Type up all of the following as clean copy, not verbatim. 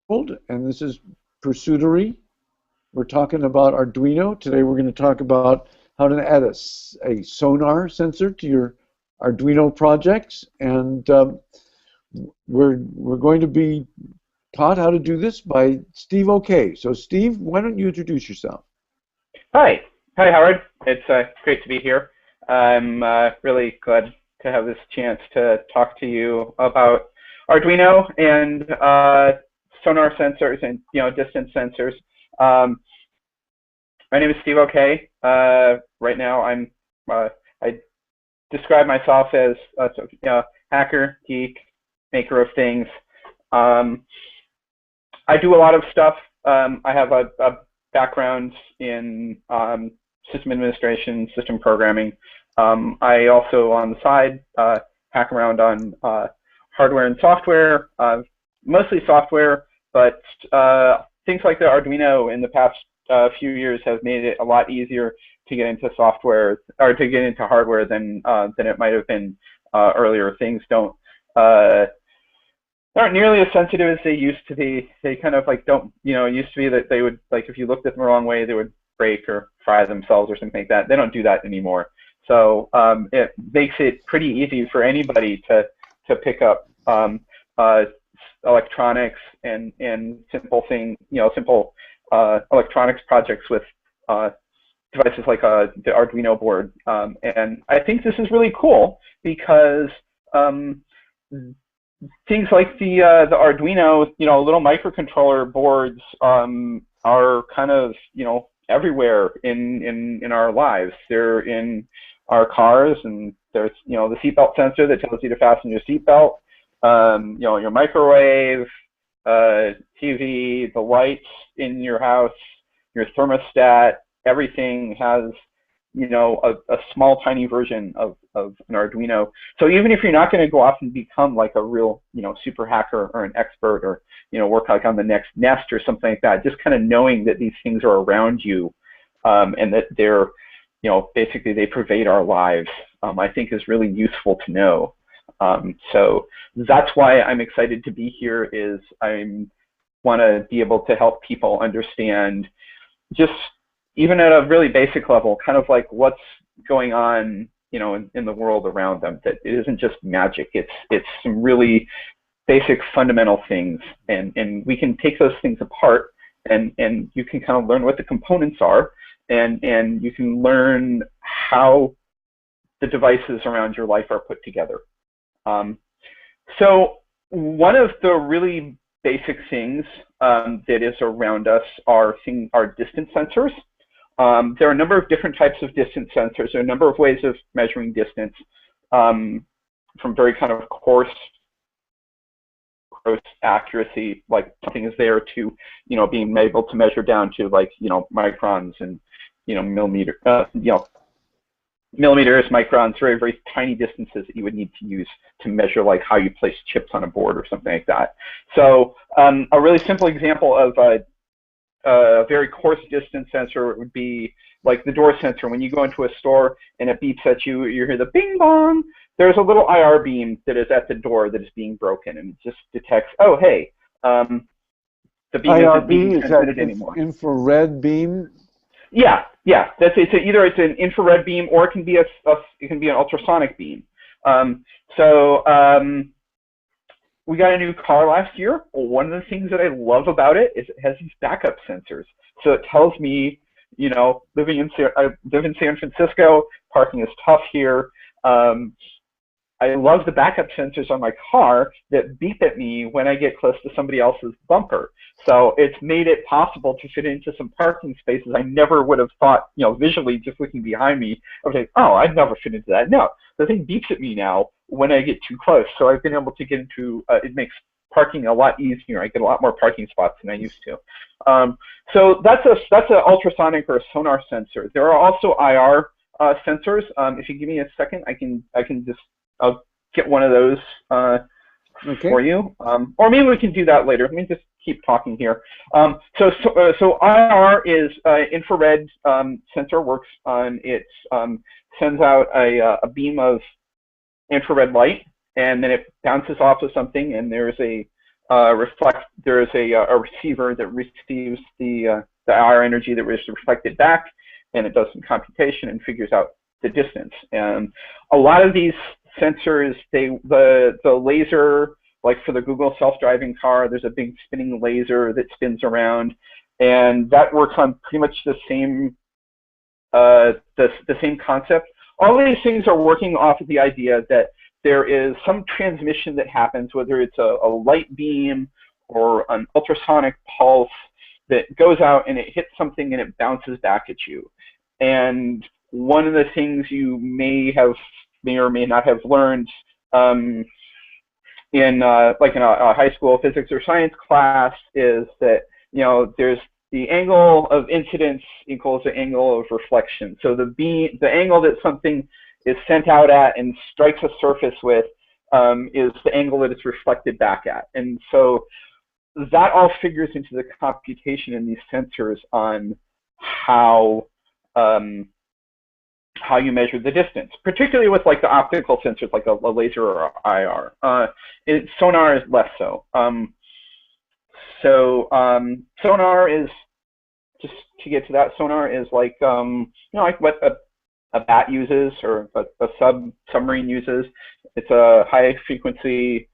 and this is Pursuitery. We're talking about Arduino. Today we're going to talk about how to add a sonar sensor to your Arduino projects, and we're going to be taught how to do this by Steve OK. So Steve, why don't you introduce yourself? Hi, Howard. It's great to be here. I'm really glad to have this chance to talk to you about Arduino and sonar sensors and distance sensors. My name is Steve OK. Right now, I describe myself as a hacker, geek, maker of things. I do a lot of stuff. I have a background in system administration, system programming. I also, on the side, hack around on hardware and software, mostly software, but things like the Arduino in the past few years have made it a lot easier to get into software or to get into hardware than it might have been earlier. Things aren't nearly as sensitive as they used to be. They kind of like don't, it used to be that they would, like, if you looked at them the wrong way, they would break or fry themselves or something like that. They don't do that anymore. So it makes it pretty easy for anybody to pick up electronics and simple electronics projects with devices like the Arduino board. And I think this is really cool because things like the Arduino, little microcontroller boards are kind of, everywhere in our lives. They're in our cars, and there's, the seatbelt sensor that tells you to fasten your seatbelt, your microwave, TV, the lights in your house, your thermostat, everything has, a small tiny version of an Arduino. So even if you're not going to go off and become like a real, super hacker or an expert or, work like on the next Nest or something like that, just kind of knowing that these things are around you and that they're, basically they pervade our lives, I think is really useful to know. So that's why I'm excited to be here. Is I want to be able to help people understand, just even at a really basic level, kind of like what's going on, in the world around them. That it isn't just magic. It's some really basic fundamental things, and we can take those things apart, and you can kind of learn what the components are, and you can learn how the devices around your life are put together. So one of the really basic things that is around us are distance sensors. There are a number of different types of distance sensors. There are a number of ways of measuring distance, from very kind of coarse accuracy, like something is there, to being able to measure down to like microns and millimeters, microns, very, very tiny distances that you would need to use to measure like how you place chips on a board or something like that. So a really simple example of a very coarse distance sensor would be like the door sensor. When you go into a store and it beeps at you, you hear the bing bong. There's a little IR beam that is at the door that is being broken, and it just detects, oh, hey, the beam isn't being transmitted anymore. Infrared beam? Yeah. That's either it's an infrared beam, or it can be an ultrasonic beam. We got a new car last year. One of the things that I love about it is it has these backup sensors. So it tells me, I live in San Francisco, parking is tough here. I love the backup sensors on my car that beep at me when I get close to somebody else's bumper. So it's made it possible to fit into some parking spaces I never would have thought, visually, just looking behind me, I was like, oh, I'd never fit into that. No, the thing beeps at me now when I get too close. So I've been able to get into, it makes parking a lot easier. I get a lot more parking spots than I used to. So that's an ultrasonic or a sonar sensor. There are also IR sensors. If you give me a second, I'll get one of those for you. Or maybe we can do that later. Let me just keep talking here. So IR is infrared sensor, works on it, sends out a beam of infrared light, and then it bounces off of something, and there's a there is a receiver that receives the IR energy that was reflected back, and it does some computation and figures out the distance. And a lot of these sensors, the laser, like for the Google self-driving car, there's a big spinning laser that spins around, and that works on pretty much the same same concept. All these things are working off of the idea that there is some transmission that happens, whether it's a light beam or an ultrasonic pulse that goes out and it hits something and it bounces back at you. And one of the things you may or may not have learned in a high school physics or science class is that, you know, there's the angle of incidence equals the angle of reflection. So the angle that something is sent out at and strikes a surface with is the angle that it's reflected back at. And so that all figures into the computation in these sensors on how you measure the distance, particularly with like the optical sensors, like a laser or IR. Sonar is less so. Sonar is, just to get to that, sonar is like like what a bat uses or a submarine uses. It's a high frequency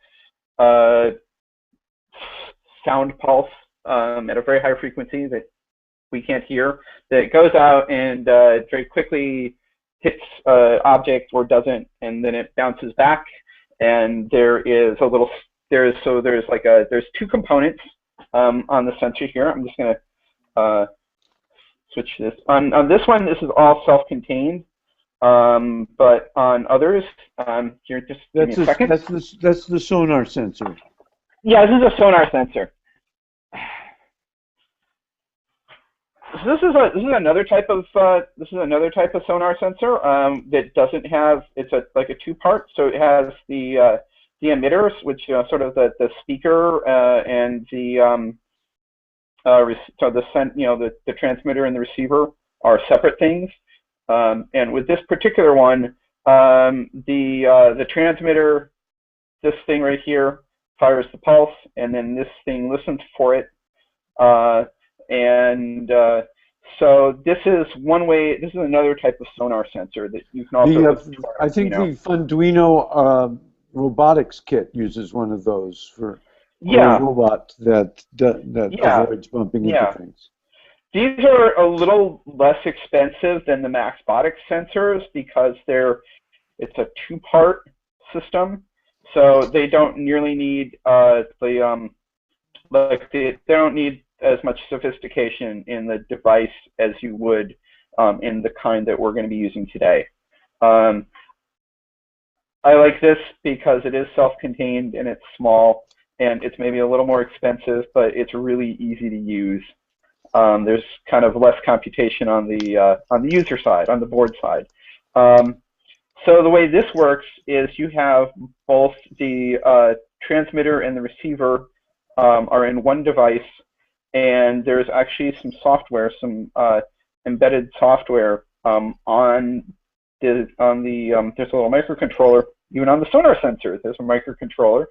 sound pulse at a very high frequency that we can't hear, that goes out and very quickly hits an object or doesn't, and then it bounces back. And there's two components on the sensor here. I'm just gonna switch this. On this one, this is all self-contained, but on others, here, just give me a second. That's the sonar sensor. Yeah, this is a sonar sensor. So this is another type of sonar sensor that doesn't have, it's like a two-part. So it has the emitters, which sort of the speaker and the the transmitter and the receiver are separate things. And with this particular one, the transmitter, this thing right here, fires the pulse, and then this thing listens for it. So this is one way. This is another type of sonar sensor that you can also. I think the Arduino robotics kit uses one of those for a robot that avoids bumping into things. These are a little less expensive than the Maxbotics sensors because it's a two-part system, so they don't nearly need they don't need as much sophistication in the device as you would in the kind that we're going to be using today. I like this because it is self-contained and it's small, and it's maybe a little more expensive, but it's really easy to use. There's kind of less computation on the user side, on the board side. So the way this works is you have both the transmitter and the receiver are in one device, and there's actually some software, some embedded software there's a little microcontroller, even on the sonar sensor. There's a microcontroller,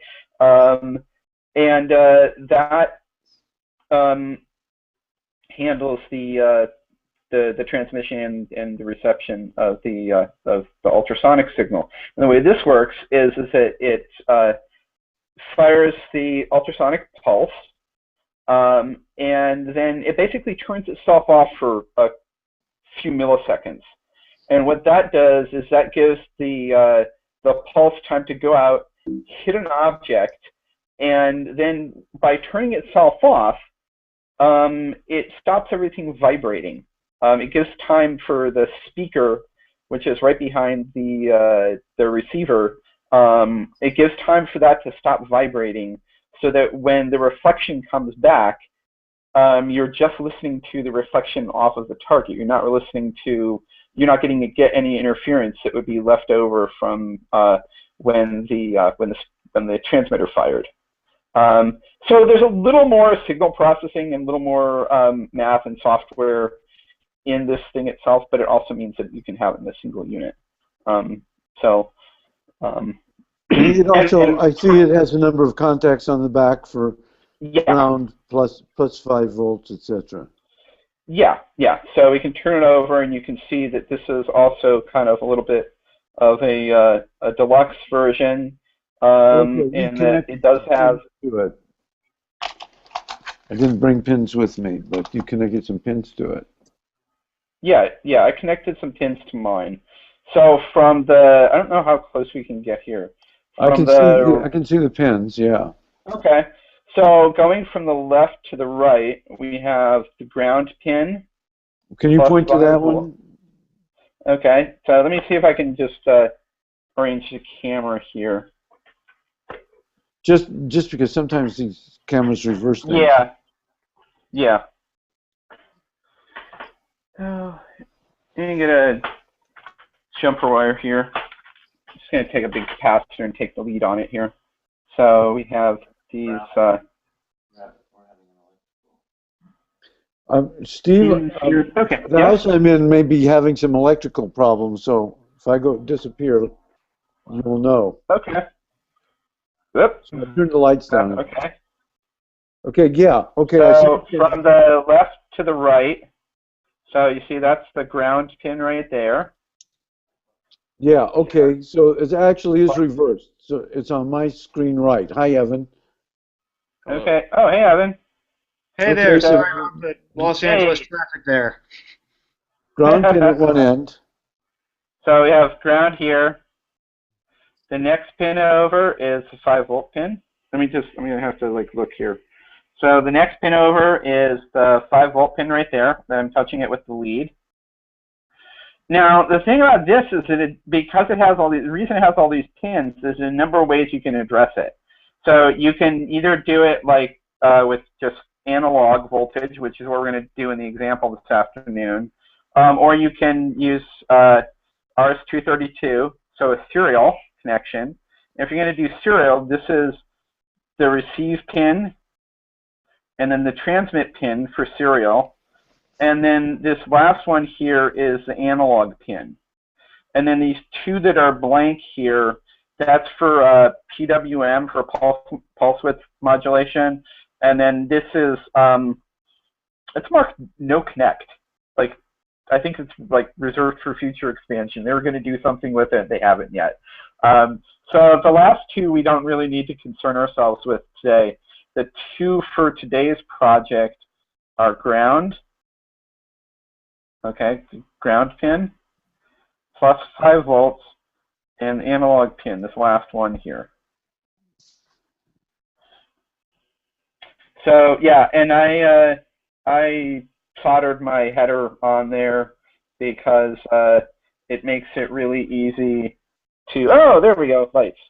and that handles the transmission and the reception of the ultrasonic signal. And the way this works is that it fires the ultrasonic pulse, and then it basically turns itself off for a few milliseconds. And what that does is that gives the pulse time to go out, hit an object, and then by turning itself off, it stops everything vibrating. It gives time for the speaker, which is right behind the receiver, it gives time for that to stop vibrating, so that when the reflection comes back, you're just listening to the reflection off of the target. You're not getting to get any interference that would be left over from when the transmitter fired. So there's a little more signal processing and a little more math and software in this thing itself, but it also means that you can have it in a single unit. And it also, and I see it has a number of contacts on the back for yeah, ground plus 5 volts, etc. yeah. So we can turn it over, and you can see that this is also kind of a little bit of a deluxe version, Okay, you in that connected it does some have. pins to it. I didn't bring pins with me, but you connected some pins to it. Yeah, I connected some pins to mine. So from the, I don't know how close we can get here. From I the, can see the pins, yeah. okay. So going from the left to the right, we have the ground pin Can you plus point to 5 that volts. one? Okay, so let me see if I can just arrange the camera here. Just because sometimes these cameras reverse things. Yeah. Oh, let me get a jumper wire here. I'm just going to take a big capacitor and take the lead on it here. So we have these Steve, pins here. Okay, the yeah. house I'm in may be having some electrical problems, so if I go disappear, you will know. Okay. Whoop. So I'll turn the lights down. Okay. Okay, yeah. Okay, I see. So from the left to the right, so you see that's the ground pin right there. Yeah, okay. So it actually is reversed. So it's on my screen right. Hi, Evan. Okay. Oh, hey, Evan. Hey Okay, there, so sorry about the Los Hey. Angeles traffic there. ground pin at one end. So we have ground here. The next pin over is the 5-volt pin. I'm going to have to look here. So the next pin over is the 5-volt pin right there. That I'm touching it with the lead. Now, the thing about this is that because it has all these, the reason it has all these pins, there's a number of ways you can address it. So you can either do it with just analog voltage, which is what we're going to do in the example this afternoon, or you can use RS-232, so a serial connection. If you're going to do serial, this is the receive pin, and then the transmit pin for serial. And then this last one here is the analog pin. And then these two that are blank here, that's for PWM, for pulse width modulation. And then this is, it's marked no connect. I think it's reserved for future expansion. They were going to do something with it, they haven't yet. So the last two we don't really need to concern ourselves with today. The two for today's project are ground. Okay, ground pin, plus 5 volts, and analog pin, this last one here. So yeah, and I soldered my header on there because it makes it really easy to, oh, there we go, lights.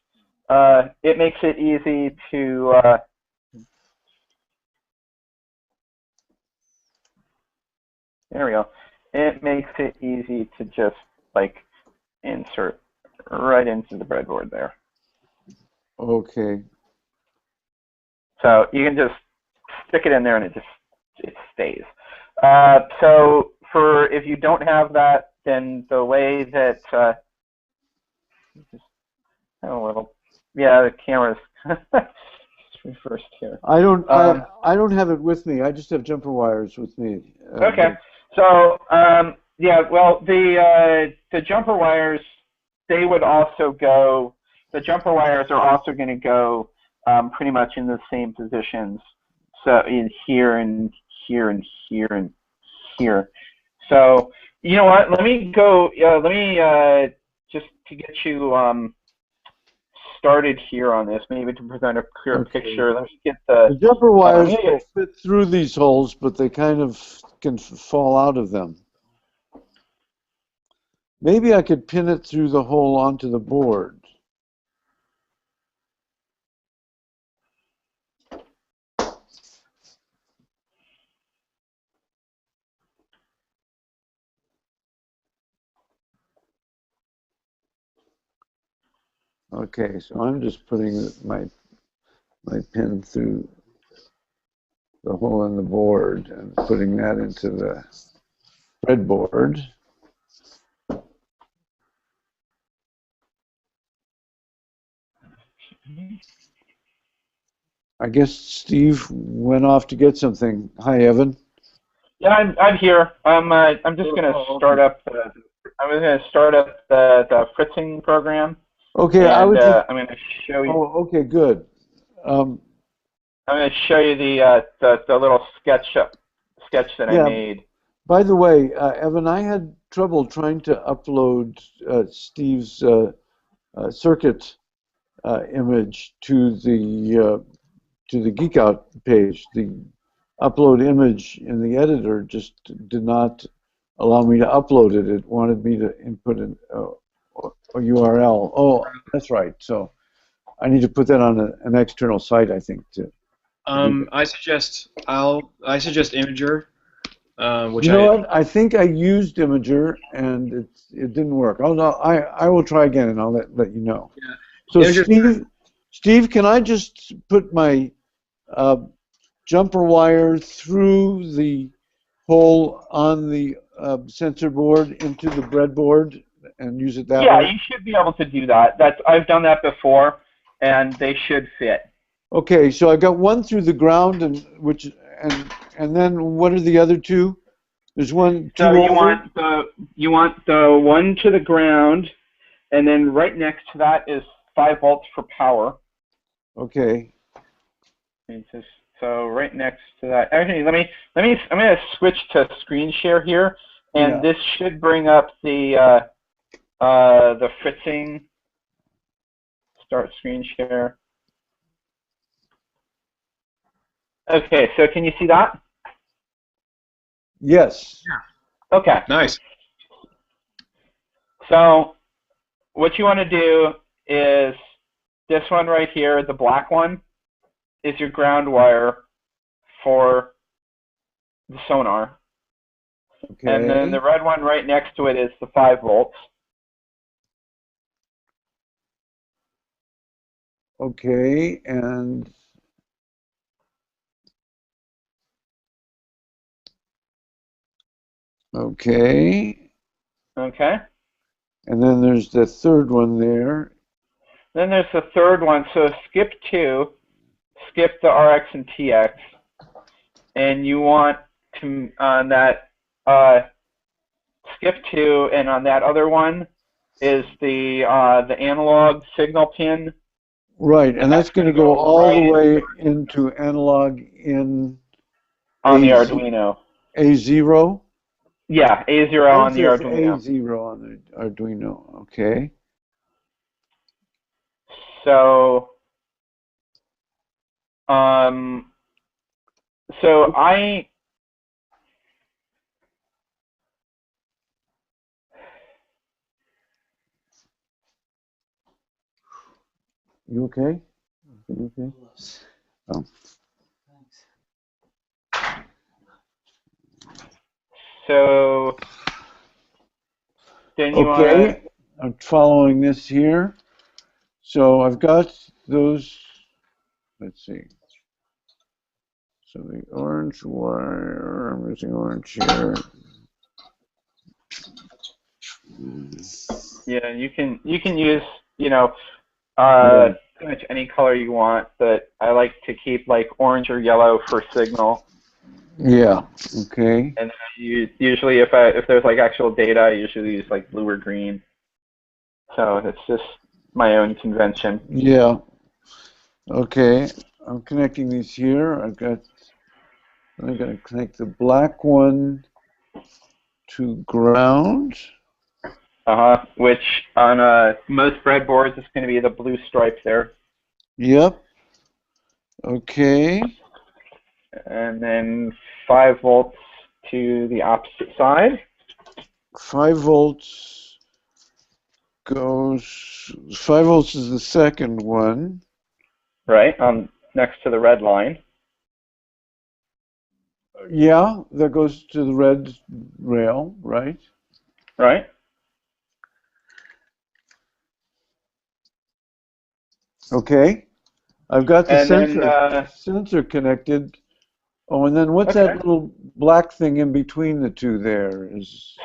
It makes it easy to, there we go. It makes it easy to just insert right into the breadboard there. Okay. So you can just stick it in there and it stays. So if you don't have that, then the way that just a little, yeah, the camera's reversed here. I don't have it with me. I just have jumper wires with me. Okay. So yeah, well, the jumper wires, they would also go. The jumper wires are also going to go pretty much in the same positions. So in here and here and here and here. So you know what? Let me go. Let me just to get you started here on this, maybe to present a clear picture. Let me get the jumper wires will fit through these holes, but they kind of can fall out of them. Maybe I could pin it through the hole onto the board. Okay, so I'm just putting my pin through the hole in the board and putting that into the breadboard. I guess Steve went off to get something. Hi, Evan. Yeah, I'm here. I'm just gonna start up. I'm gonna start up the fritzing program, Okay, I and would just. I'm gonna show you. Oh, okay, good. I'm gonna show you the little sketch that I Yeah. made. By the way, Evan, I had trouble trying to upload Steve's circuit image to the Geek Out page. The upload image in the editor just did not allow me to upload it. It wanted me to input a URL. Oh, that's right. So I need to put that on an external site, I think. I suggest Imager, which You know what? I think I used Imager and it didn't work. I will try again and I'll let you know. Yeah. So Imager, Steve, can I just put my jumper wire through the hole on the sensor board into the breadboard and use it that Yeah, way? you should be able to do that. I've done that before, and they should fit. Okay, so I got one through the ground and then what are the other two? There's two So over. you want the one to the ground, and then right next to that is 5 volts for power. Okay. So right next to that. Actually, I'm gonna switch to screen share here, and Yeah. this should bring up the fritzing. Start screen share. Okay, so can you see that? Yes. Okay. nice. So what you want to do is this one right here, the black one, is your ground wire for the sonar. Okay. And then the red one right next to it is the 5 volts. Okay, and okay. Okay. And then there's the third one there. Then there's the third one. So skip 2, skip the RX and TX, and you want to on that skip 2, and on that other one is the analog signal pin. Right, and that's going to go all the right way into analog in on the Arduino. A0? Yeah, A0 on the Arduino. A0 on the Arduino, okay. So, You okay? You okay? Oh. So then you Okay, I'm following this here. So I've got those, let's see. So the orange wire, I'm using orange here. yeah, you can use Yeah. pretty much any color you want, but I like to keep like orange or yellow for signal. Yeah, okay. And usually if there's like actual data, I usually use like blue or green. So it's just my own convention. Yeah. Okay. I'm connecting these here. I'm going to connect the black one to ground. Which on most breadboards is going to be the blue stripe there. Yep. Okay. And then 5 volts to the opposite side. 5 volts goes. 5 volts is the second one. Right, next to the red line. Yeah, that goes to the red rail, right? Right. Okay. I've got the And sensor connected. Oh, and then what's Okay. that little black thing in between the two there?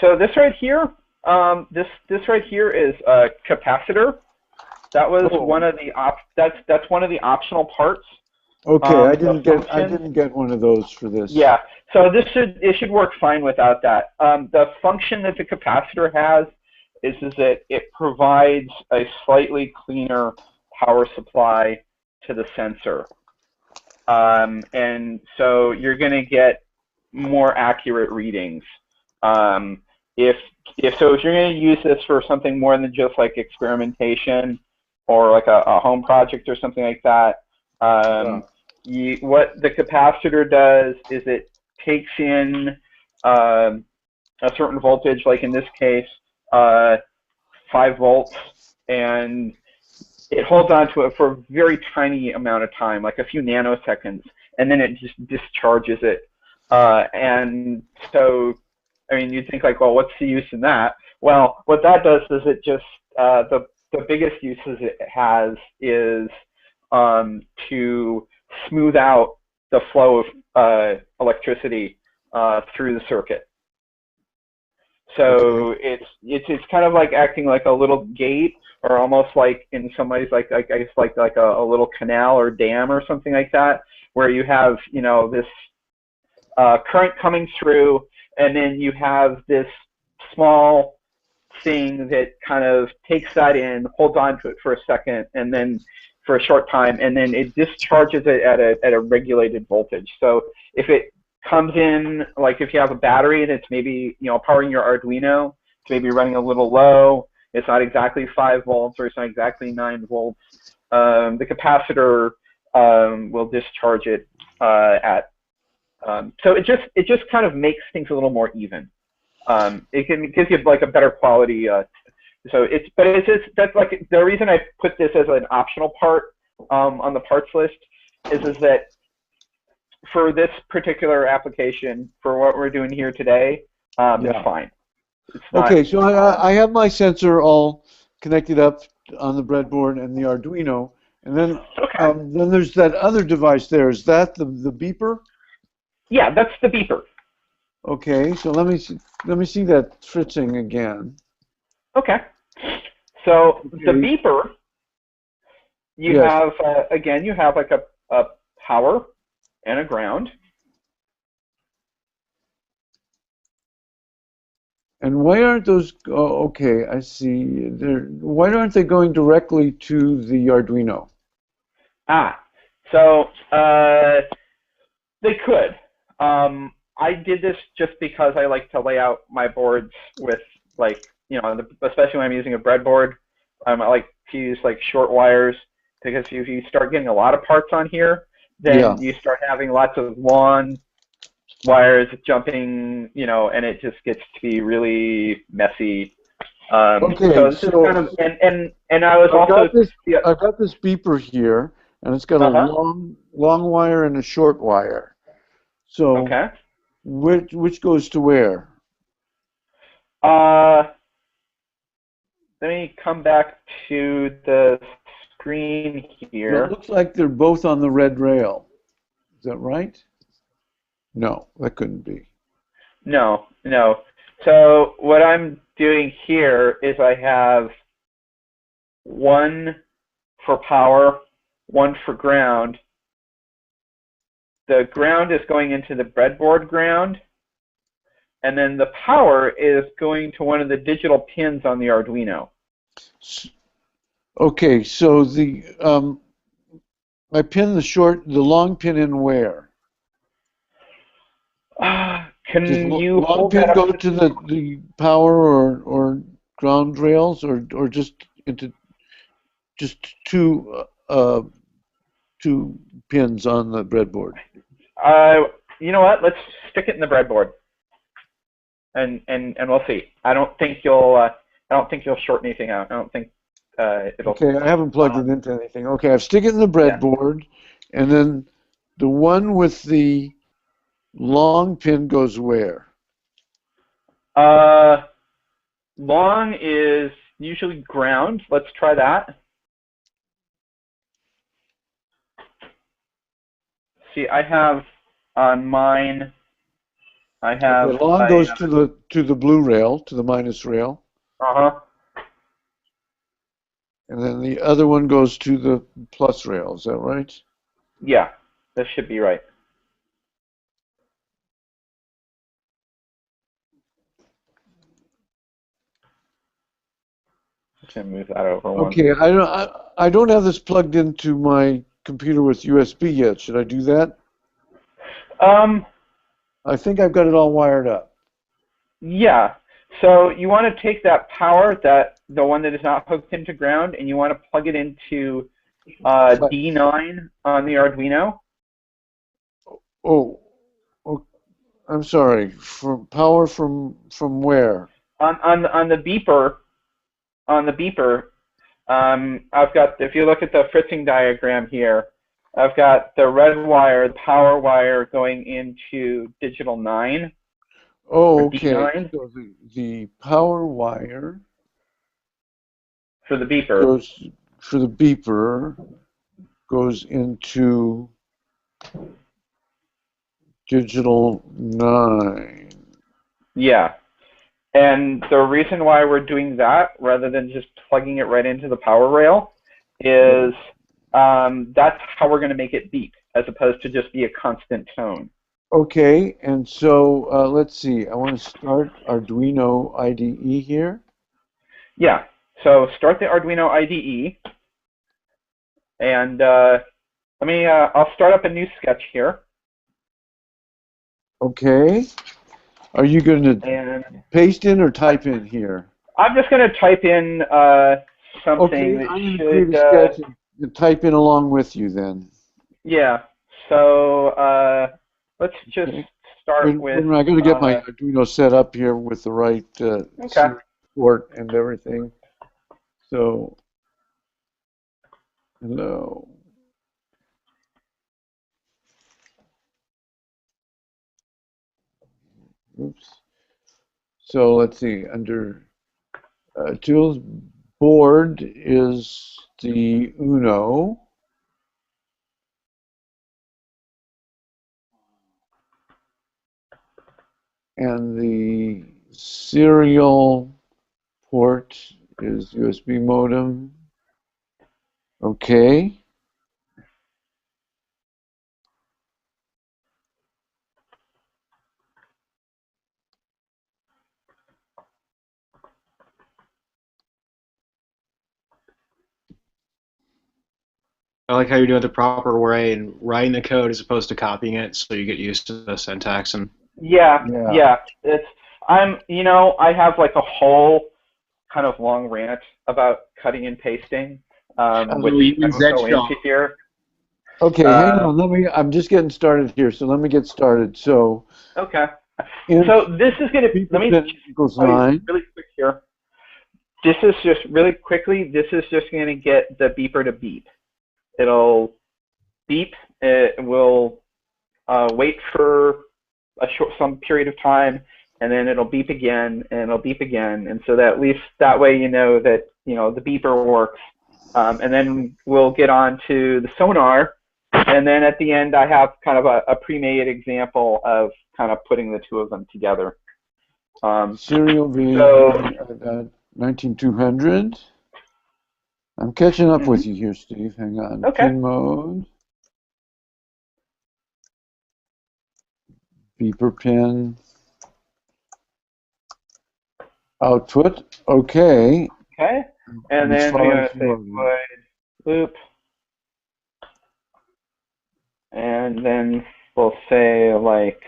So this right here, this right here is a capacitor That was Oh, one of the that's one of the optional parts. okay. I The function. didn't get one of those for this. Yeah. So it should work fine without that. The function that the capacitor has is that it provides a slightly cleaner power supply to the sensor. And so you're going to get more accurate readings. If if you're going to use this for something more than just like experimentation or like a home project or something like that, what the capacitor does is it takes in a certain voltage, like in this case, 5 volts, and it holds on to it for a very tiny amount of time, like a few nanoseconds, and then it just discharges it. And so, I mean, you'd think like, well, what's the use in that? Well, what that does is it just, the biggest uses it has is to smooth out the flow of electricity through the circuit. So it's kind of like acting like a little gate, or almost like in some ways like I guess like a little canal or dam or something like that, where you have this current coming through, and then you have this small thing that kind of takes that in, holds on to it for a second, and then for a short time, and then it discharges it at a regulated voltage. So if it comes in, like if you have a battery that's maybe powering your Arduino, it's maybe running a little low, it's not exactly 5 volts or it's not exactly 9 volts, the capacitor will discharge it at so it just kind of makes things a little more even. It gives you like a better quality. That's like the reason I put this as an optional part on the parts list is that for this particular application, for what we're doing here today, it's fine. It's not, okay, so I have my sensor all connected up on the breadboard and the Arduino, and then then there's that other device there. Is that the beeper? Yeah, that's the beeper. Okay, so let me see that fritzing again. Okay. So the beeper, you have again, you have like a power and a ground. And why aren't those? Oh, okay, I see. Why aren't they going directly to the Arduino? So they could. I did this just because I like to lay out my boards with especially when I'm using a breadboard. I like to use like short wires, because if you start getting a lot of parts on here, then you start having lots of long wires jumping, and it just gets to be really messy. Okay, so this is kind of, and I was I've got this beeper here, and it's got a long wire and a short wire. So which goes to where? Let me come back to the screen here. Well, it looks like they're both on the red rail. Is that right? No, that couldn't be. No. So what I'm doing here is I have one for power, one for ground. The ground is going into the breadboard ground, and then the power is going to one of the digital pins on the Arduino. Okay, so I pin the long pin in where? Does you long hold pin that go up? to the power or ground rails, or just into two pins on the breadboard? You know what? Let's stick it in the breadboard, and we'll see. I don't think you'll short anything out. I don't think it'll. Okay, I haven't plugged it into anything. Okay, I've stick it in the breadboard, and then the one with the long pin goes where? Long is usually ground. Let's try that. See, I have on mine. I have. Okay, long goes to the blue rail, to the minus rail. And then the other one goes to the plus rail, is that right? Yeah, that should be right. I'm gonna move that over one. Okay, I don't have this plugged into my computer with USB yet. Should I do that? I think I've got it all wired up. Yeah. So you want to take that power, the one that is not hooked into ground, and you want to plug it into D9 on the Arduino. Oh, I'm sorry. From power from where? On the beeper, I've got, if you look at the fritzing diagram here, I've got the red wire, the power wire going into digital 9. Oh, or okay. D9 So the power wire for the beeper. goes for the beeper goes into digital 9. Yeah. And the reason why we're doing that rather than just plugging it right into the power rail is that's how we're going to make it beep as opposed to just be a constant tone. Okay, and so let's see. I want to start Arduino IDE here. Yeah. So start the Arduino IDE, and I'll start up a new sketch here. Okay. Are you going to And paste in or type in here? I'm just going to type in something Okay, that I'm going to should. create a sketch and type in along with you then. Yeah. So let's just start with. I got to get my Arduino set up here with the right Okay. port and everything. So, hello. Oops. So let's see. Under tools, board is the Uno. And the serial port is USB modem. Okay. I like how you're doing it the proper way and writing the code as opposed to copying it, so you get used to the syntax and. Yeah. I have like a whole kind of long rant about cutting and pasting, which I won't go into here. Okay, hang on. I'm just getting started here, so let me get started. So. Okay. So this is going to. Let me equals 9. Really quick here. This is just really quickly. This is just going to get the beeper to beep. It'll beep. It will wait for some period of time, and then it'll beep again, and it'll beep again, and so that at least that way you know that the beeper works. And then we'll get on to the sonar, and then at the end I have kind of a pre-made example of kind of putting the two of them together. Serial V 19200. I'm catching up with you here, Steve. Hang on. Okay. Pin mode. Beeper pin. Output. Okay. Okay. And then we're going to say void loop. And then we'll say like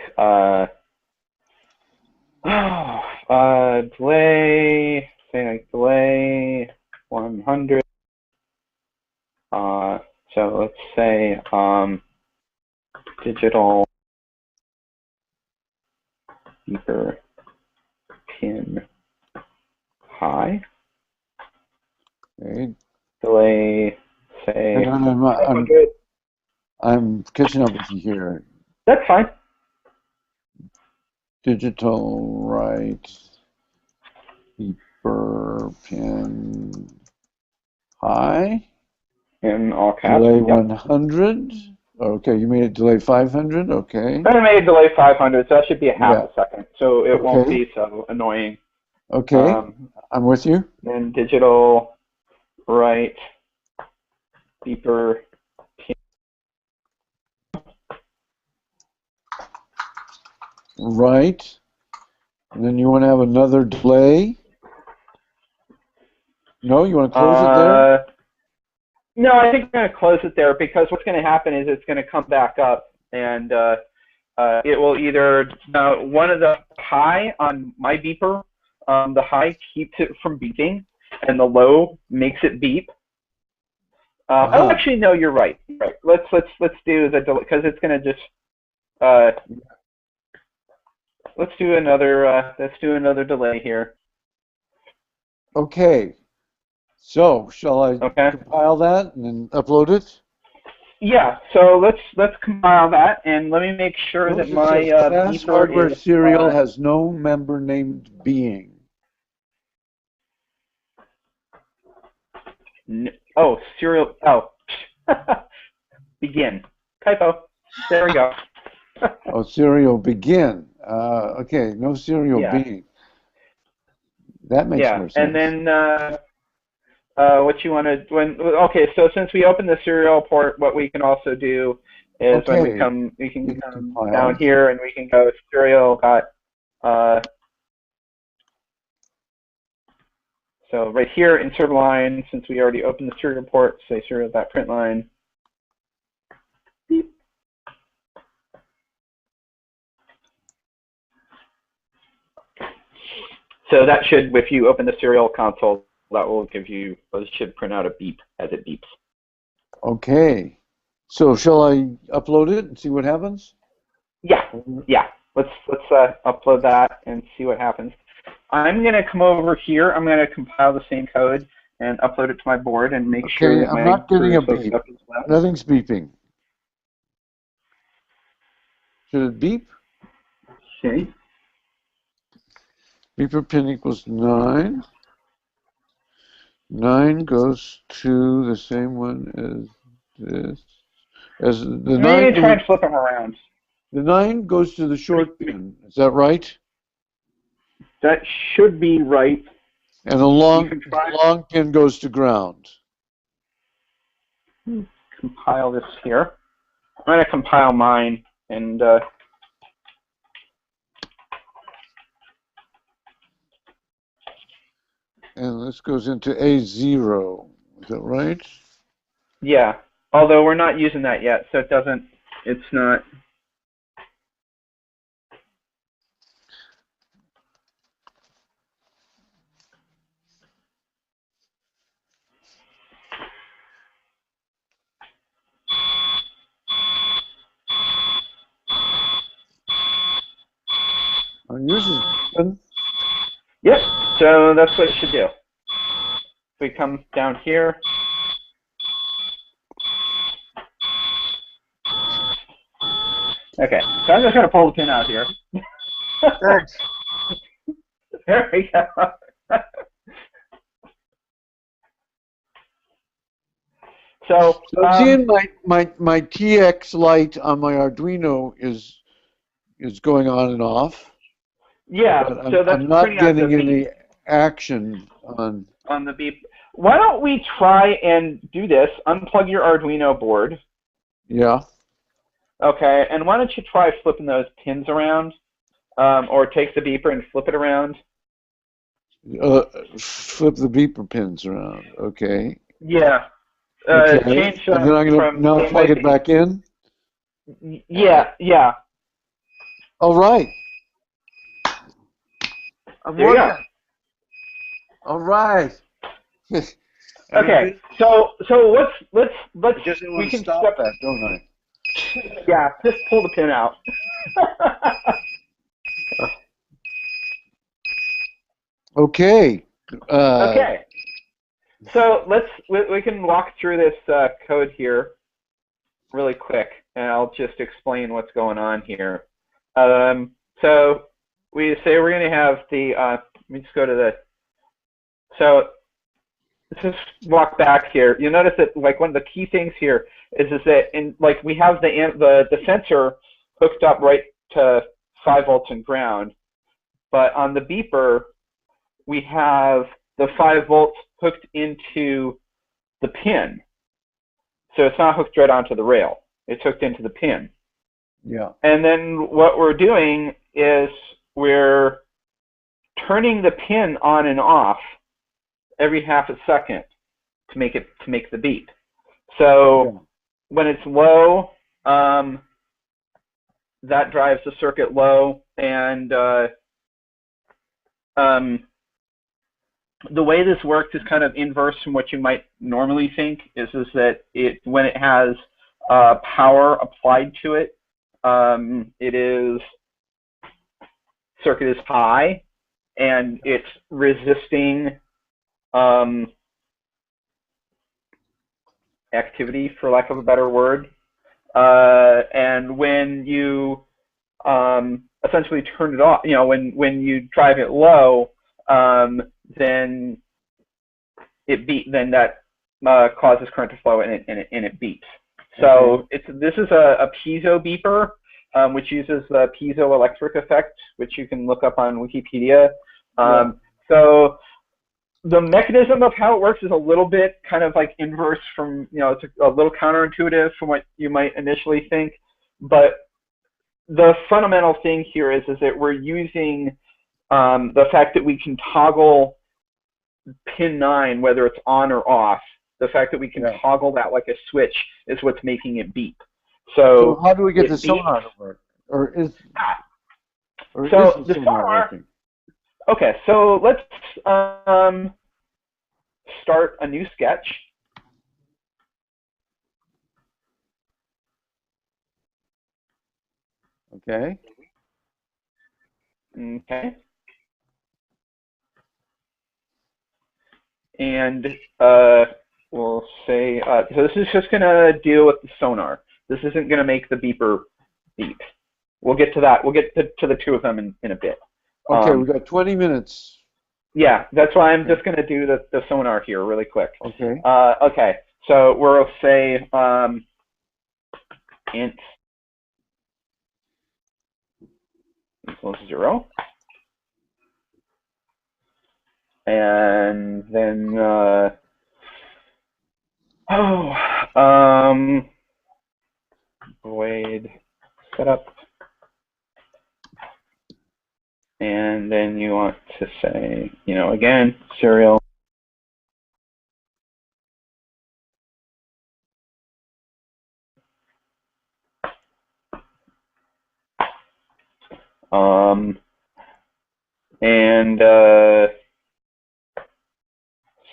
delay, say like delay 100. So let's say digital beeper pin high. Okay. Delay, say. I'm catching up with you here. That's fine. Digital right beeper pin high. In all caps. Delay 100. Okay, you made it delay 500. Okay. I made it delay 500, so that should be a half a second, so it won't be so annoying. Okay, I'm with you. Then digital right beeper pin. Right. And then you want to have another delay? No, you want to close it there? No, I think I'm going to close it there because what's going to happen is it's going to come back up and it will either, one of the high on my beeper, the high keeps it from beeping and the low makes it beep. Oh, actually, no, you're right. Right. Let's do the delay because it's going to just, let's do another delay here. Okay. So, shall I compile that and then upload it? Yeah. So let's compile that and let me make sure that my fast beeper hardware is, serial has no member named being. Oh, serial. Oh, begin. Typo. There we go. Oh, serial begin. Okay, no serial being. That makes more sense. And then what you want to okay. So since we opened the serial port, what we can also do is when we can come down here and we can go serial dot. So right here, insert line, since we already opened the serial port, say serial.println. Beep. So that should, if you open the serial console, that will give you, it should print out a beep as it beeps. Okay. So shall I upload it and see what happens? Yeah. Let's upload that and see what happens. I'm going to come over here. I'm going to compile the same code and upload it to my board and make sure that I'm not getting a beep. well. Nothing's beeping. Should it beep? Okay. Beeper pin equals 9. 9 goes to the same one as this. As the Maybe try and flip them around. The 9 goes to the short pin. Is that right? That should be right. And the long pin goes to ground. Compile this here. I'm going to compile mine and and this goes into A0. Is that right? Yeah. Although we're not using that yet, so it doesn't. It's not. Yours is open. Yep. So that's what it should do. If we come down here. Okay. So I'm just going to pull the pin out here. Thanks. There we go. So I'm seeing my TX light on my Arduino is going on and off. Yeah, so that's I'm not getting any action on the beep. Why don't we try and do this? Unplug your Arduino board. Yeah. Okay, and why don't you try flipping those pins around, or take the beeper and flip it around. Flip the beeper pins around. Okay. Yeah. Okay. Change And then I'm going to now plug it back in. Yeah. All right. I'm working. All right. Okay. So let's just we can stop that, don't I? Yeah, just pull the pin out. Okay. Okay. So we can walk through this code here really quick, and I'll just explain what's going on here. So we say we're going to have the, let me just go to the, so let's just walk back here. You'll notice that like one of the key things here is that we have the sensor hooked up right to 5 volts and ground, but on the beeper we have the 5 volts hooked into the pin. So it's not hooked right onto the rail. It's hooked into the pin. Yeah. And then what we're doing is we're turning the pin on and off every half a second to make the beep. So when it's low, that drives the circuit low, and the way this works is kind of inverse from what you might normally think. Is that when it has power applied to it, circuit is high, and it's resisting activity, for lack of a better word. And when you essentially turn it off, when you drive it low, then that causes current to flow, and it beeps. So this is a piezo beeper, which uses the piezoelectric effect, which you can look up on Wikipedia. So the mechanism of how it works is a little bit kind of like inverse from, it's a little counterintuitive from what you might initially think. But the fundamental thing here is that we're using the fact that we can toggle pin 9, whether it's on or off. The fact that we can toggle that like a switch is what's making it beep. So how do we get the sonar to work? The sonar working? Okay, so let's start a new sketch. Okay. Okay. And we'll say, so this is just going to deal with the sonar. This isn't going to make the beeper beep. We'll get to that. We'll get to the two of them in a bit. Okay, we've got 20 minutes. Yeah, that's why I'm just going to do the sonar here really quick. Okay. Okay, so we'll say int equals 0. And then, void setup. And then you want to say, again, serial.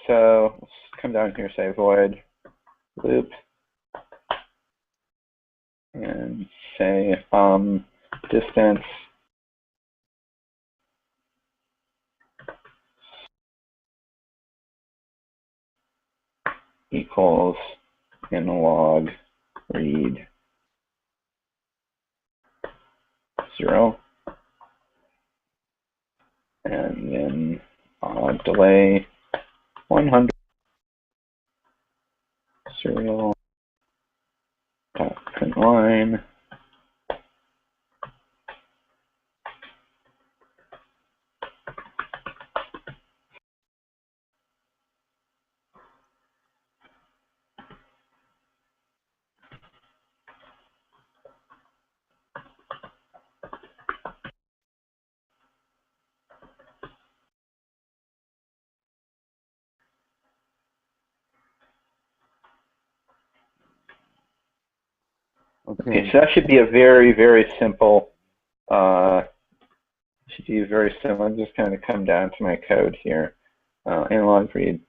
So let's come down here, say void loop, and say distance equals analog read 0, and then delay 100 serial print line. Okay, so that should be a very, very simple, should be very simple. I'm just going to come down to my code here. Analog read.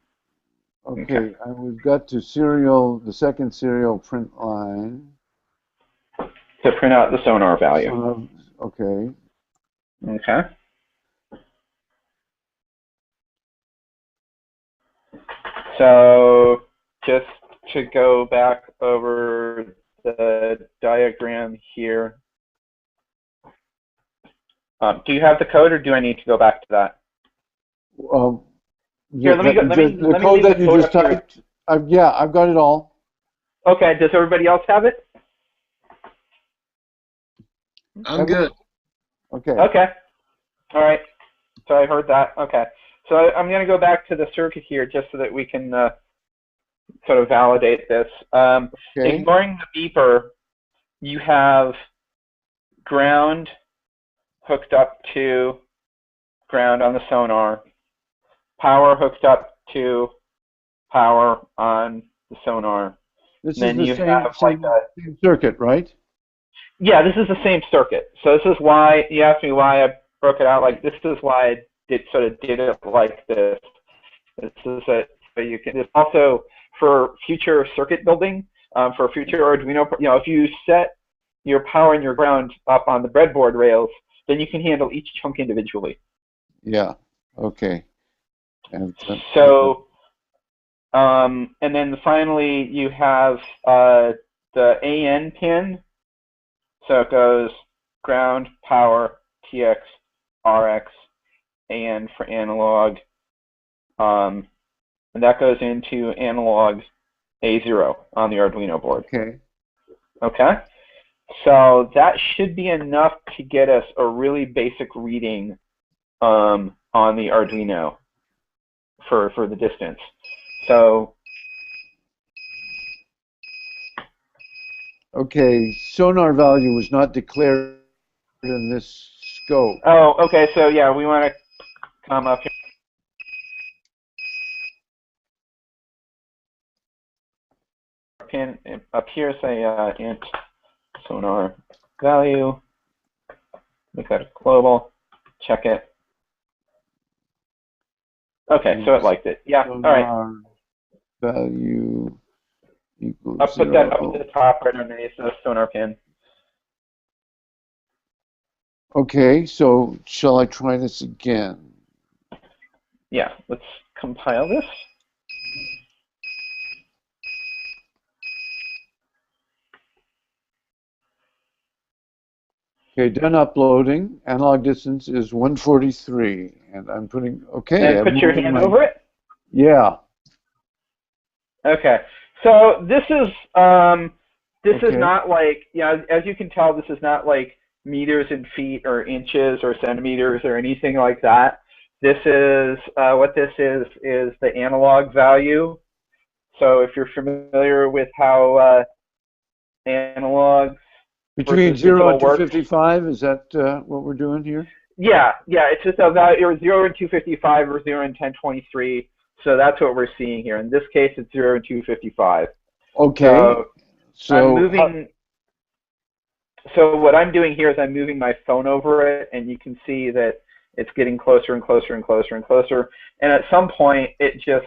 Okay, and we've got to the second serial print line. To print out the sonar value. Okay. Okay. So just to go back over the diagram here. Do you have the code, or do I need to go back to that? Yeah, the code that you just typed. Yeah, I've got it all. Okay. Does everybody else have it? I'm good. Okay. Okay. All right. So I heard that. Okay. So I'm going to go back to the circuit here just so that we can sort of validate this. Okay. Ignoring the beeper, you have ground hooked up to ground on the sonar, power hooked up to power on the sonar. This Then is you the have like same circuit, right? yeah, this is the same circuit. So this is why you asked me why I broke it out. Like this is why I did it like this. This is so you can. It's also for future circuit building, for future Arduino. You know, if you set your power and your ground up on the breadboard rails, then you can handle each chunk individually. Yeah. Okay. And So, and then finally you have the AN pin. So it goes ground, power, TX, RX, AN for analog, and that goes into analog A0 on the Arduino board. okay. Okay? So that should be enough to get us a really basic reading on the Arduino for the distance. So Okay, sonar value was not declared in this scope. oh, okay. So yeah, we want to come up here. Pin up here, say int sonar value. Make that a global. Check it. Okay, so it liked it. Yeah. All right. Sonar value equals I'll put that up 0. to the top right underneath the sonar pin. Okay, so shall I try this again? Yeah. Let's compile this. Okay, done uploading. Analog distance is 143, and I'm putting. Okay, And I'm put your moving hand my, over it. Yeah. Okay. So this is Okay. not like, you know, as you can tell, this is not like meters and feet or inches or centimeters or anything like that. This is what this is the analog value. So if you're familiar with how analog Between versus 0 and digital works, 255, is that what we're doing here? yeah, it's just a value or 0 and 255 or 0 and 1023. So that's what we're seeing here. In this case, it's 0 and 255. Okay. I'm moving. So what I'm doing here is I'm moving my phone over it, and you can see that it's getting closer and closer and closer and closer. And at some point, it just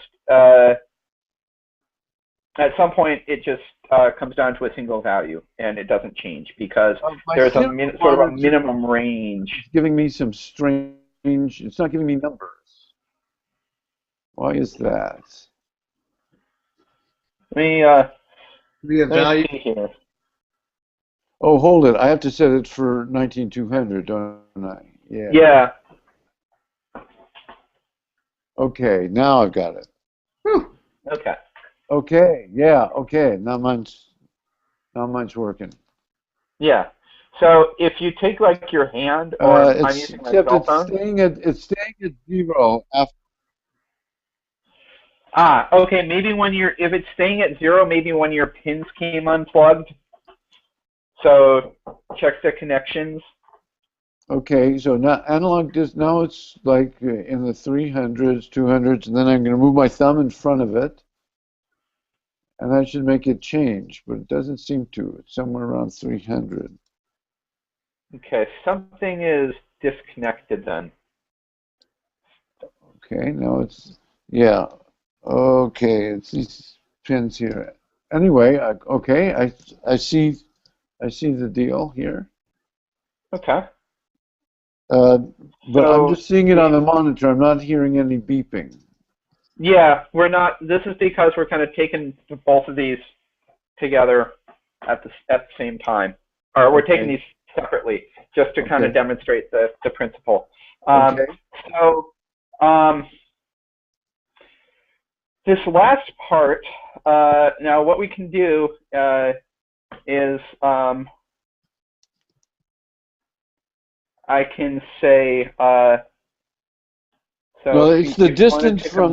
comes down to a single value, and it doesn't change because there's a sort of a minimum range. It's giving me some strange. It's not giving me numbers. Why is that? Let me value. see here. Oh, hold it. I have to set it for 19200, don't I? Yeah. Yeah. Okay, now I've got it. Whew. Okay. Okay, yeah, okay. Now mine's working. Yeah. So if you take like your hand, or I'm using my cell phone. It's staying at 0 after. Okay. Maybe if it's staying at 0, maybe when your pins came unplugged. So check the connections. Okay, so now now it's like in the 300s, 200s, and then I'm going to move my thumb in front of it, and that should make it change, but it doesn't seem to. It's somewhere around 300. Okay, something is disconnected then. Okay, now yeah. Okay, it's these pins here. Anyway, okay, I see the deal here. Okay. But So, I'm just seeing it on the monitor. I'm not hearing any beeping. Yeah, we're not. This is because we're kind of taking both of these together at the same time, or we're taking these separately just to kind of demonstrate the principle. So this last part, now what we can do is I can say, so No, it's the distance from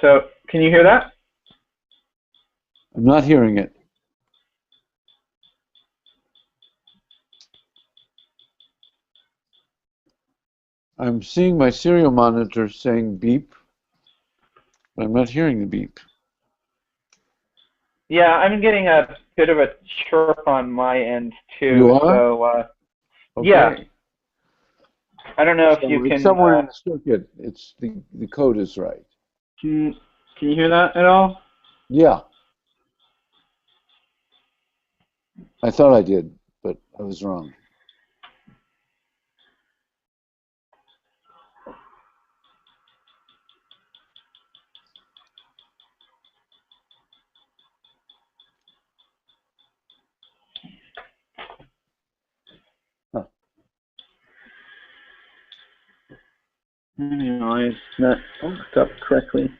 So can you hear that? I'm not hearing it. I'm seeing my serial monitor saying beep, but I'm not hearing the beep. Yeah, I'm getting a bit of a chirp on my end too. You are? So Okay. yeah, I don't know if So you it's can. somewhere in the circuit. It's the code is right. Can you hear that at all? Yeah, I thought I did, but I was wrong. Huh. No, it's not hooked up correctly.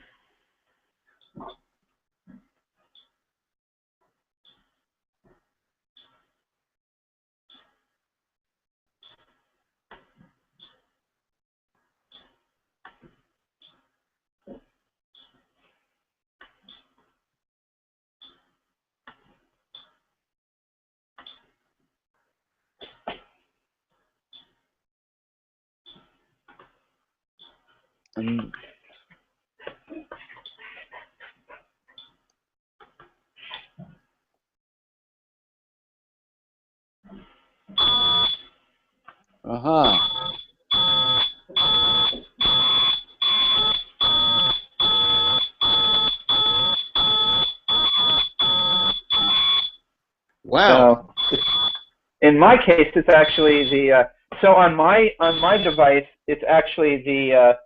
I'm, aha. Wow. So in my case, it's actually the. So on my device, it's actually the.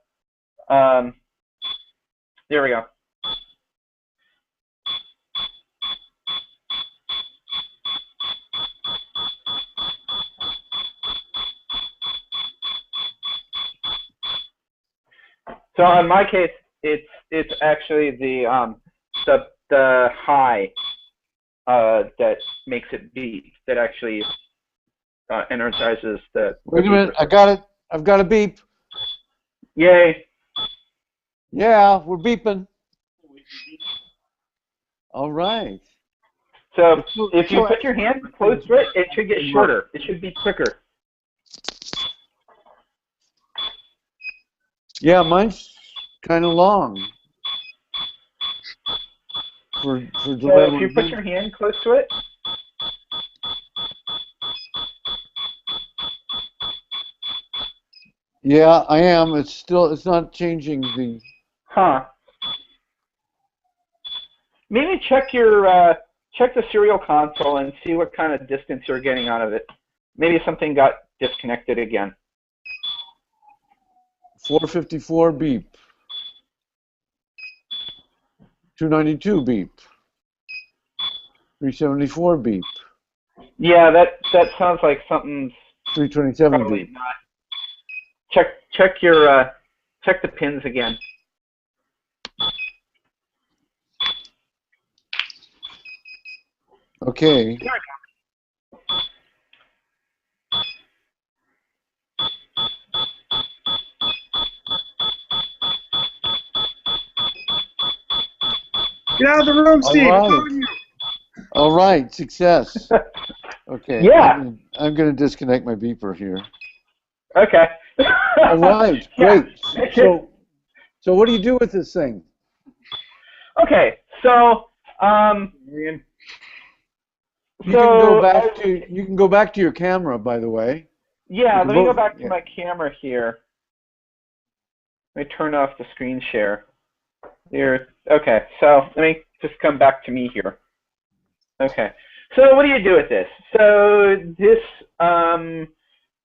There we go. So on my case, it's actually the high that makes it beep, that actually energizes the. Wait a minute, I got it. I've got a beep. Yay! Yeah, we're beeping. All right. So if you put your hand close to it, it should get shorter. It should be quicker. Yeah, mine's kind of long. For So delivering. if you put your hand close to it, Yeah, I am. It's not changing the. huh? Maybe check the serial console and see what kind of distance you're getting out of it. Maybe something got disconnected again. 454 beep. 292 beep. 374 beep. Yeah, that sounds like something's 327 probably beep. not. Check the pins again. Okay. Get out of the room, Steve. All I'm right. calling you. All right. Success. Okay. Yeah. I'm going to disconnect my beeper here. Okay. All right. Yeah. Great. So what do you do with this thing? Okay. So You can go back to your camera, by the way. Yeah, let me go back to yeah. my camera here. Let me turn off the screen share. Here. Okay, so let me just come back to me here. Okay, so what do you do with this? So this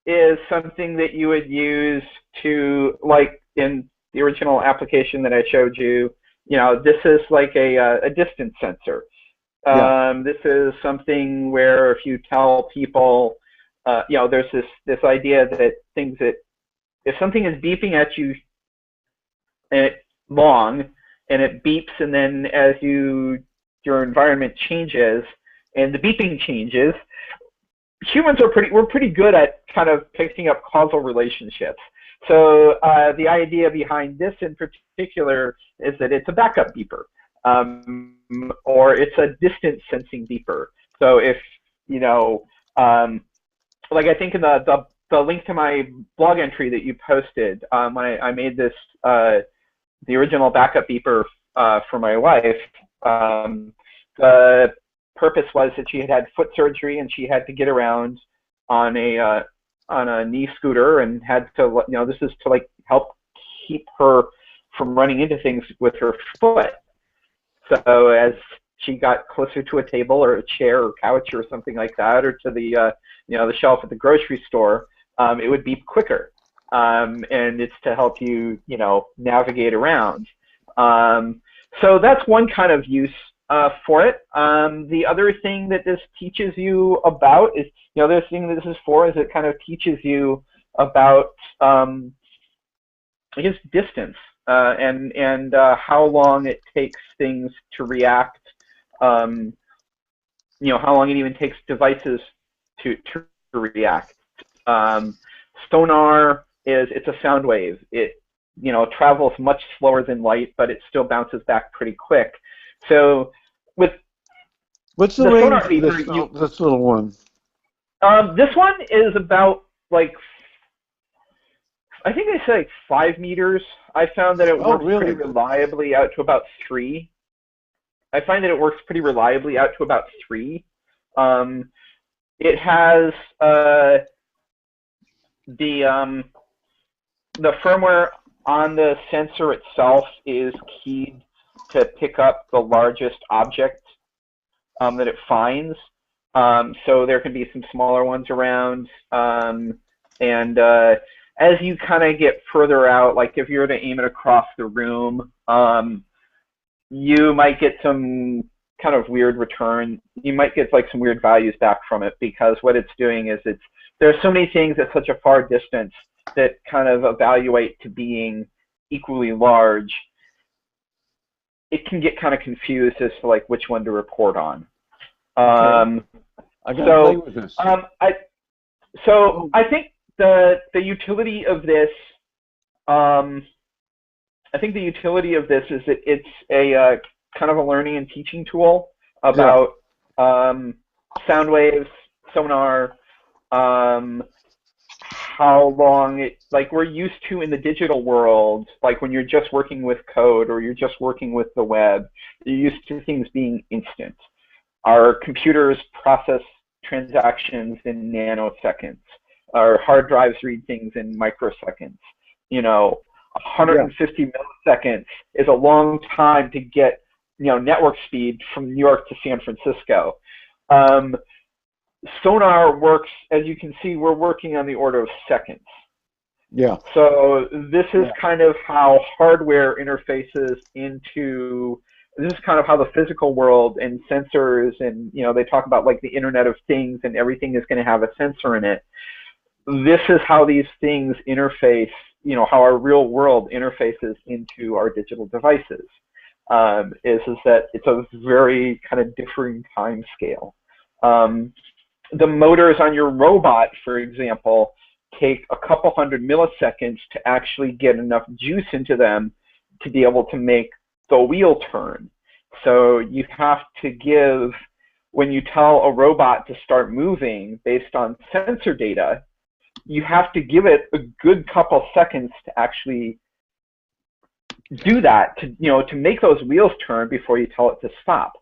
is something that you would use to, like in the original application that I showed you, this is like a distance sensor. This is something where if you tell people, there's this idea that if something is beeping at you long, and it beeps, and then as your environment changes and the beeping changes, humans we're pretty good at kind of picking up causal relationships. So the idea behind this in particular is that it's a backup beeper, or it's a distance sensing beeper. So if, you know, like I think in the link to my blog entry that you posted, when I made this, the original backup beeper for my wife, the purpose was that she had had foot surgery and she had to get around on a knee scooter and had to, you know, this is to like help keep her from running into things with her foot. So as she got closer to a table or a chair or couch or something like that, or to the you know, the shelf at the grocery store, it would beep quicker, and it's to help you, you know, navigate around. So that's one kind of use for it. The other thing that this teaches you about is, the other thing that this is for is it kind of teaches you about, I guess, distance and how long it takes things to react. You know, how long it even takes devices to react. Sonar it's a sound wave. It, you know, travels much slower than light, but it still bounces back pretty quick. So with What's the range of this little one? This one is about, like, I think they say like 5 meters. I found that it works pretty reliably out to about 3. I find that it works pretty reliably out to about 3. It has the firmware on the sensor itself is keyed to pick up the largest object that it finds. So there can be some smaller ones around. And as you kind of get further out, like if you were to aim it across the room, you might get some kind of weird return. You might get like some weird values back from it, because what it's doing is there's so many things at such a far distance that kind of evaluate to being equally large. It can get kind of confused as to like which one to report on. I gotta play with this. I think the utility of this, I think the utility of this is that it's a kind of a learning and teaching tool about sound waves, sonar, how long it, like we're used to in the digital world, like when you're just working with code or you're just working with the web, you're used to things being instant. Our computers process transactions in nanoseconds. Our hard drives read things in microseconds. You know, 150 milliseconds is a long time to get, you know, network speed from New York to San Francisco. Sonar works, as you can see, we're working on the order of seconds. Yeah. So this is kind of how hardware interfaces into, this is kind of how the physical world and sensors, and, you know, they talk about like the Internet of Things and everything is going to have a sensor in it. This is how these things interface, you know, how our real world interfaces into our digital devices. Is that it's a very kind of differing time scale. The motors on your robot, for example, take a couple hundred milliseconds to actually get enough juice into them to be able to make the wheel turn. So you have to give, when you tell a robot to start moving based on sensor data, you have to give it a good couple seconds to actually do that, to, you know, to make those wheels turn before you tell it to stop.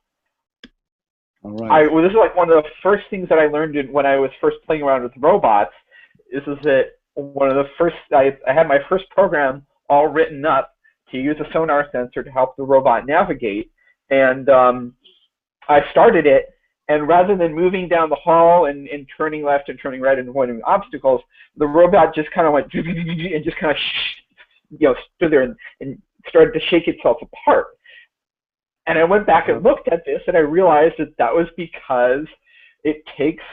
All right. Well, this is like one of the first things that I learned when I was first playing around with robots. Is that one of the first, I had my first program all written up to use a sonar sensor to help the robot navigate. And I started it, and rather than moving down the hall and turning left and turning right and avoiding obstacles, the robot just kind of went and just kind of, you know, stood there and started to shake itself apart. And I went back and looked at this, and I realized that that was because it takes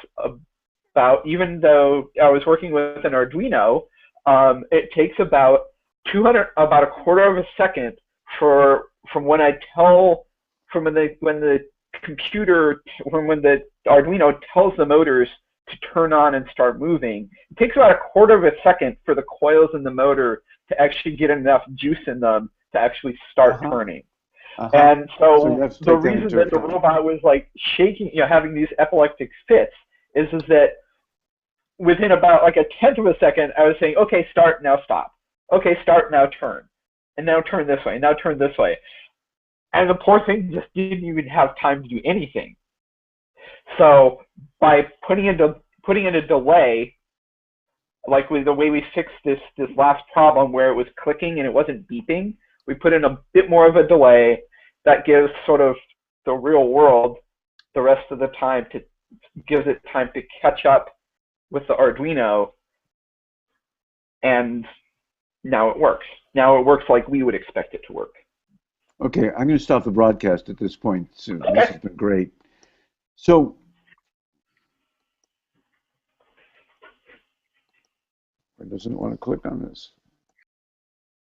about, even though I was working with an Arduino, it takes about a quarter of a second from when I tell, when the Arduino tells the motors to turn on and start moving. It takes about a quarter of a second for the coils in the motor to actually get enough juice in them to actually start turning. And So you so have to the take that reason into that the account. robot was like shaking, having these epileptic fits is that within about like a tenth of a second, I was saying, okay, start, now stop. Okay, start, now turn. And now turn this way, now turn this way. And the poor thing just didn't even have time to do anything. So by putting in a delay, like with the way we fixed this last problem where it was clicking and it wasn't beeping, we put in a bit more of a delay that gives sort of the real world the rest of the time gives it time to catch up with the Arduino, and now it works. Now it works like we would expect it to work. Okay, I'm going to stop the broadcast at this point soon. Okay. This has been great. So, it doesn't want to click on this.